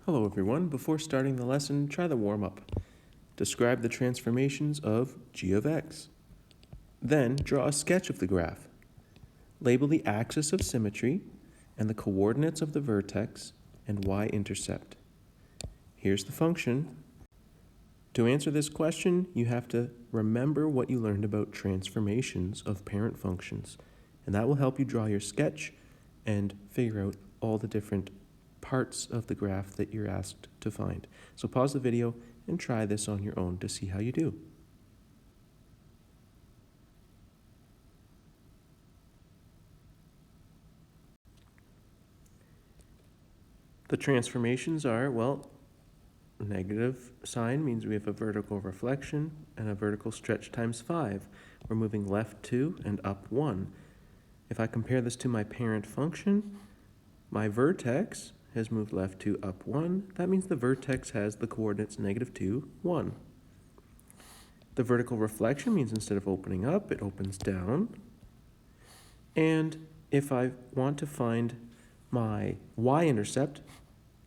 Hello everyone. Before starting the lesson, try the warm-up. Describe the transformations of g of x. Then draw a sketch of the graph. Label the axis of symmetry and the coordinates of the vertex and y-intercept. Here's the function. To answer this question, you have to remember what you learned about transformations of parent functions, and that will help you draw your sketch and figure out all the different parts of the graph that you're asked to find. So pause the video and try this on your own to see how you do. The transformations are, well, negative sign means we have a vertical reflection and a vertical stretch times 5. We're moving left 2 and up 1. If I compare this to my parent function, my vertex has moved left 2 up 1. That means the vertex has the coordinates -2, 1. The vertical reflection means instead of opening up, it opens down. And if I want to find my y-intercept,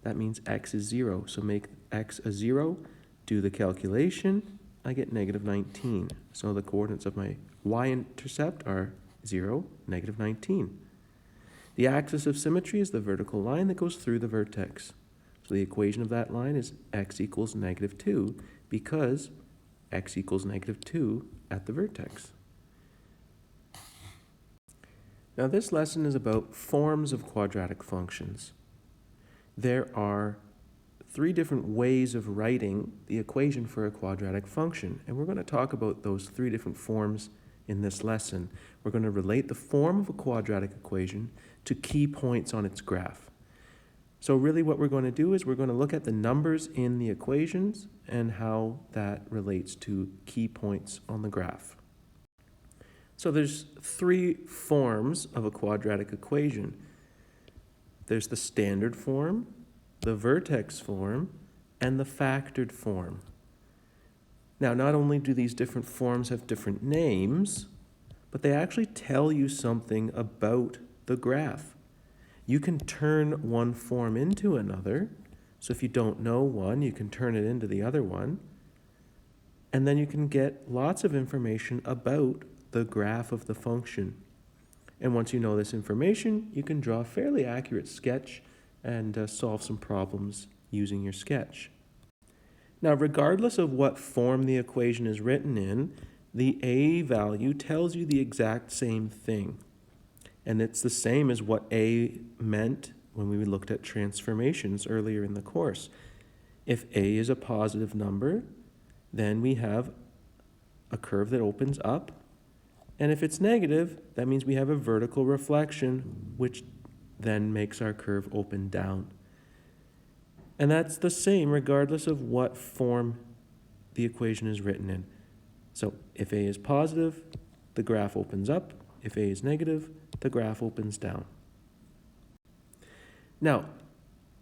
that means x is 0. So make x a 0, do the calculation, I get -19. So the coordinates of my y-intercept are 0, -19. The axis of symmetry is the vertical line that goes through the vertex. So the equation of that line is x equals -2 because x equals -2 at the vertex. Now this lesson is about forms of quadratic functions. There are 3 different ways of writing the equation for a quadratic function, and we're going to talk about those 3 different forms in this lesson. We're going to relate the form of a quadratic equation to key points on its graph. So really what we're going to do is we're going to look at the numbers in the equations and how that relates to key points on the graph. So there's 3 forms of a quadratic equation. There's the standard form, the vertex form, and the factored form. Now, not only do these different forms have different names, but they actually tell you something about the graph. You can turn one form into another. So if you don't know one, you can turn it into the other one. And then you can get lots of information about the graph of the function. And once you know this information, you can draw a fairly accurate sketch and solve some problems using your sketch. Now, regardless of what form the equation is written in, the a value tells you the exact same thing. And it's the same as what a meant when we looked at transformations earlier in the course. If a is a positive number, then we have a curve that opens up. And if it's negative, that means we have a vertical reflection, which then makes our curve open down. And that's the same regardless of what form the equation is written in. So if a is positive, the graph opens up. If a is negative, the graph opens down. Now,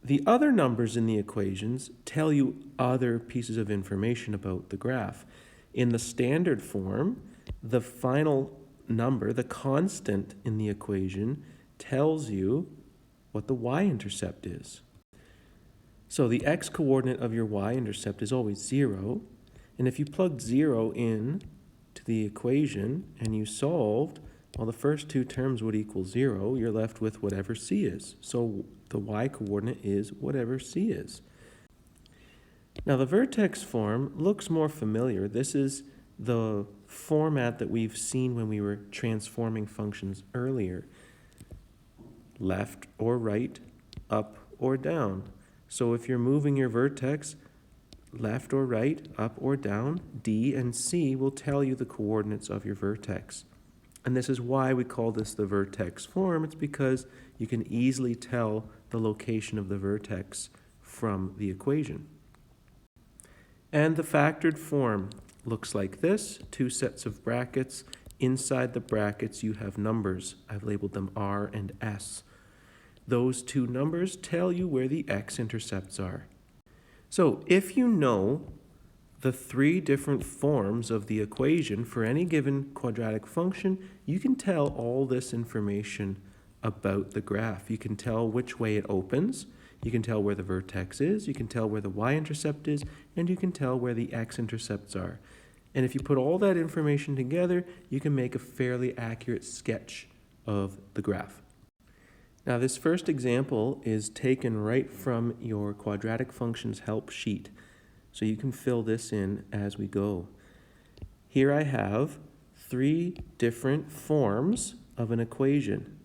the other numbers in the equations tell you other pieces of information about the graph. In the standard form, the final number, the constant in the equation, tells you what the y-intercept is. So the x-coordinate of your y-intercept is always 0, and if you plugged 0 in to the equation and you solved, well, the first 2 terms would equal 0. You're left with whatever c is. So the y-coordinate is whatever c is. Now the vertex form looks more familiar. This is the format that we've seen when we were transforming functions earlier. Left or right, up or down. So if you're moving your vertex left or right, up or down, D and C will tell you the coordinates of your vertex. And this is why we call this the vertex form. It's because you can easily tell the location of the vertex from the equation. And the factored form looks like this, 2 sets of brackets. Inside the brackets you have numbers. I've labeled them R and S. Those 2 numbers tell you where the x-intercepts are. So if you know the 3 different forms of the equation for any given quadratic function, you can tell all this information about the graph. You can tell which way it opens. You can tell where the vertex is, you can tell where the y-intercept is, and you can tell where the x-intercepts are. And if you put all that information together, you can make a fairly accurate sketch of the graph. Now, this first example is taken right from your quadratic functions help sheet, so you can fill this in as we go. Here I have 3 different forms of an equation: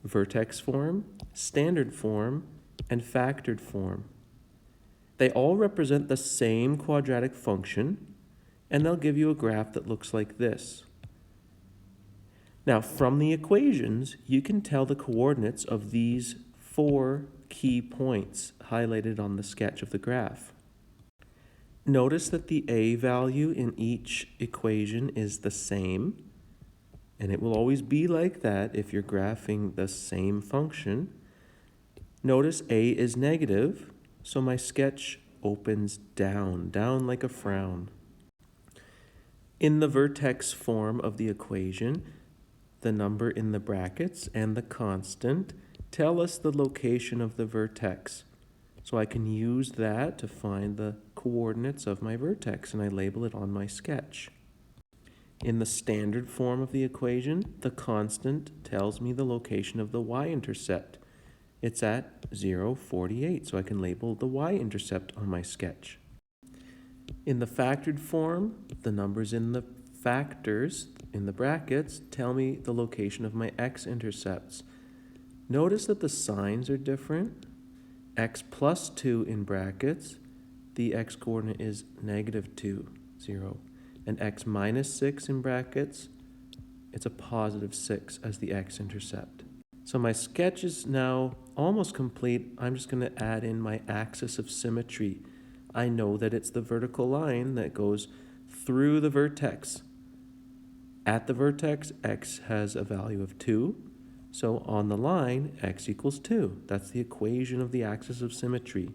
vertex form, standard form, and factored form. They all represent the same quadratic function, and they'll give you a graph that looks like this. Now, from the equations, you can tell the coordinates of these 4 key points highlighted on the sketch of the graph. Notice that the a value in each equation is the same, and it will always be like that if you're graphing the same function. Notice a is negative, so my sketch opens down like a frown. In the vertex form of the equation, the number in the brackets and the constant tell us the location of the vertex. So I can use that to find the coordinates of my vertex, and I label it on my sketch. In the standard form of the equation, the constant tells me the location of the y-intercept. It's at 0, 48, so I can label the y-intercept on my sketch. In the factored form, the numbers in the factors in the brackets tell me the location of my x-intercepts. Notice that the signs are different. X plus 2 in brackets, the x-coordinate is -2, 0. And x minus 6 in brackets, it's a +6 as the x-intercept. So my sketch is now almost complete. I'm just going to add in my axis of symmetry. I know that it's the vertical line that goes through the vertex. At the vertex, x has a value of 2. So on the line, x equals 2. That's the equation of the axis of symmetry.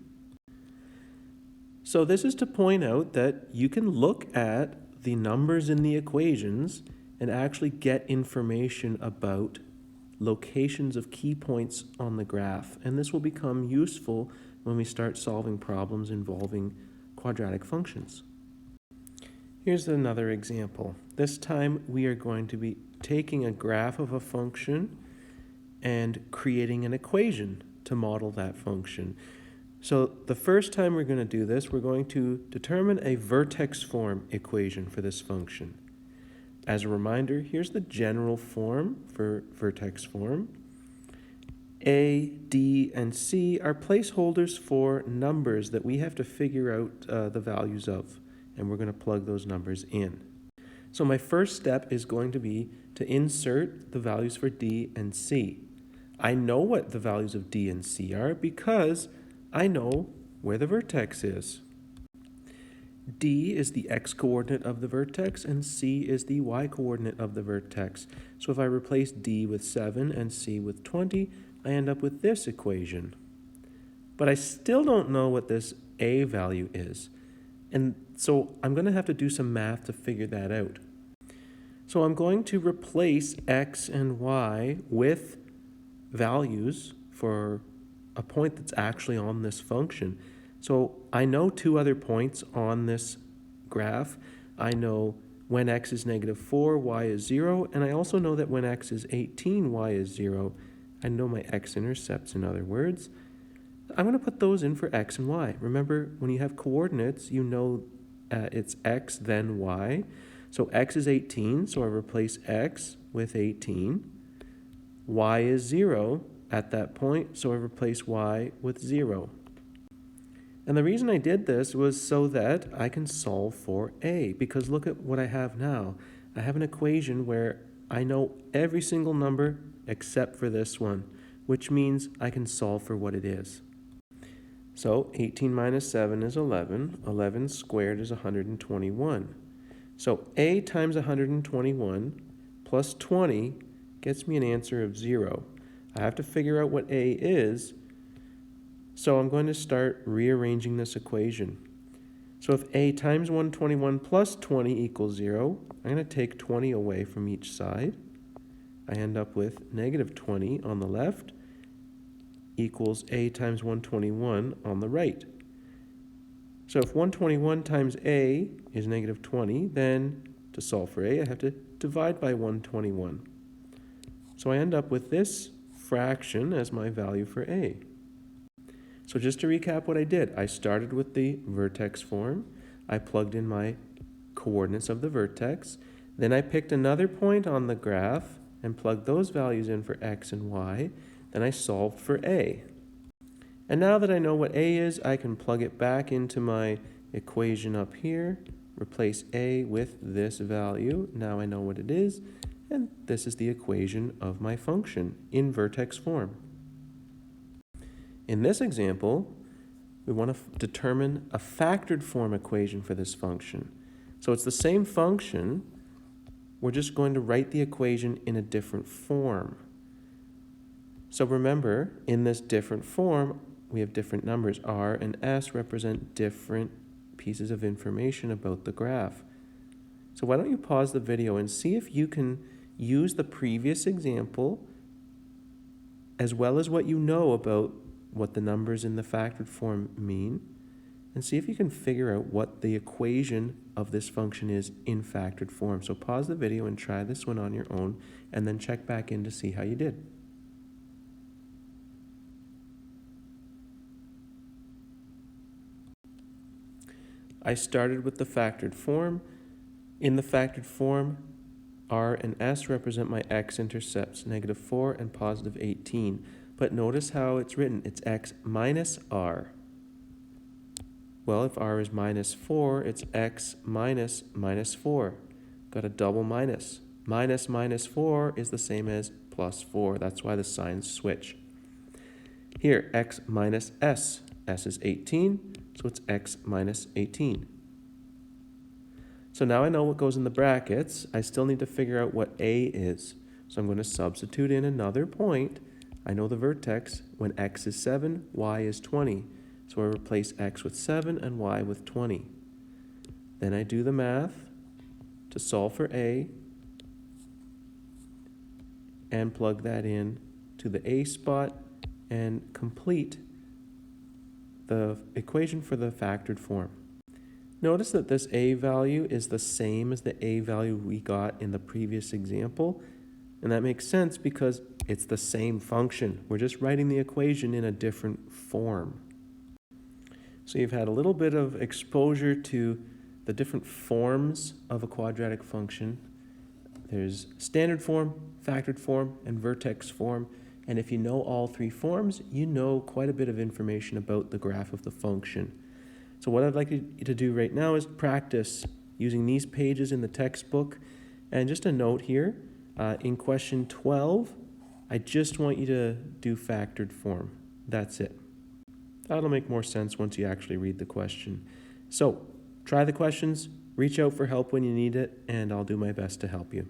So this is to point out that you can look at the numbers in the equations and actually get information about locations of key points on the graph. And this will become useful when we start solving problems involving quadratic functions. Here's another example. This time we are going to be taking a graph of a function and creating an equation to model that function. So the first time we're going to do this, we're going to determine a vertex form equation for this function. As a reminder, here's the general form for vertex form. A, D, and C are placeholders for numbers that we have to figure out the values of, and we're going to plug those numbers in. So my first step is going to be to insert the values for D and C. I know what the values of D and C are because I know where the vertex is. D is the x-coordinate of the vertex, and C is the y-coordinate of the vertex. So if I replace D with 7 and C with 20, I end up with this equation. But I still don't know what this A value is. And so I'm going to have to do some math to figure that out. So I'm going to replace x and y with values for a point that's actually on this function. So I know 2 other points on this graph. I know when x is -4, y is 0, and I also know that when x is 18, y is 0. I know my x-intercepts, in other words. I'm going to put those in for x and y. Remember, when you have coordinates, you know it's x, then y. So x is 18, so I replace x with 18. Y is 0 at that point, so I replace y with 0. And the reason I did this was so that I can solve for a, because look at what I have now. I have an equation where I know every single number except for this one, which means I can solve for what it is. So 18 minus 7 is 11. 11 squared is 121. So a times 121 plus 20 gets me an answer of 0. I have to figure out what a is, so I'm going to start rearranging this equation. So if a times 121 plus 20 equals 0, I'm going to take 20 away from each side. I end up with -20 on the left equals a times 121 on the right. So if 121 times a is negative 20, then to solve for a, I have to divide by 121. So I end up with this fraction as my value for a. So just to recap what I did, I started with the vertex form. I plugged in my coordinates of the vertex. Then I picked another point on the graph and plugged those values in for x and y. Then I solved for a. And now that I know what a is, I can plug it back into my equation up here, replace a with this value. Now I know what it is, and this is the equation of my function in vertex form. In this example, we want to determine a factored form equation for this function. So it's the same function, we're just going to write the equation in a different form. So remember, in this different form, we have different numbers. R and S represent different pieces of information about the graph. So why don't you pause the video and see if you can use the previous example as well as what you know about what the numbers in the factored form mean, and see if you can figure out what the equation of this function is in factored form. So pause the video and try this one on your own, and then check back in to see how you did. I started with the factored form. In the factored form, R and S represent my x-intercepts, negative 4 and positive 18. But notice how it's written. It's x minus R. Well, if R is minus 4, it's x minus minus 4. Got a double minus. Minus minus 4 is the same as plus 4. That's why the signs switch. Here, x minus S. S is 18, so it's x minus 18. So now I know what goes in the brackets. I still need to figure out what a is. So I'm going to substitute in another point. I know the vertex. When x is 7, y is 20. So I replace x with 7 and y with 20. Then I do the math to solve for a and plug that in to the a spot and complete the equation for the factored form. Notice that this a value is the same as the a value we got in the previous example, and that makes sense because it's the same function. We're just writing the equation in a different form. So you've had a little bit of exposure to the different forms of a quadratic function. There's standard form, factored form, and vertex form. And if you know all three forms, you know quite a bit of information about the graph of the function. So what I'd like you to do right now is practice using these pages in the textbook. And just a note here, in question 12, I just want you to do factored form. That's it. That'll make more sense once you actually read the question. So try the questions, reach out for help when you need it, and I'll do my best to help you.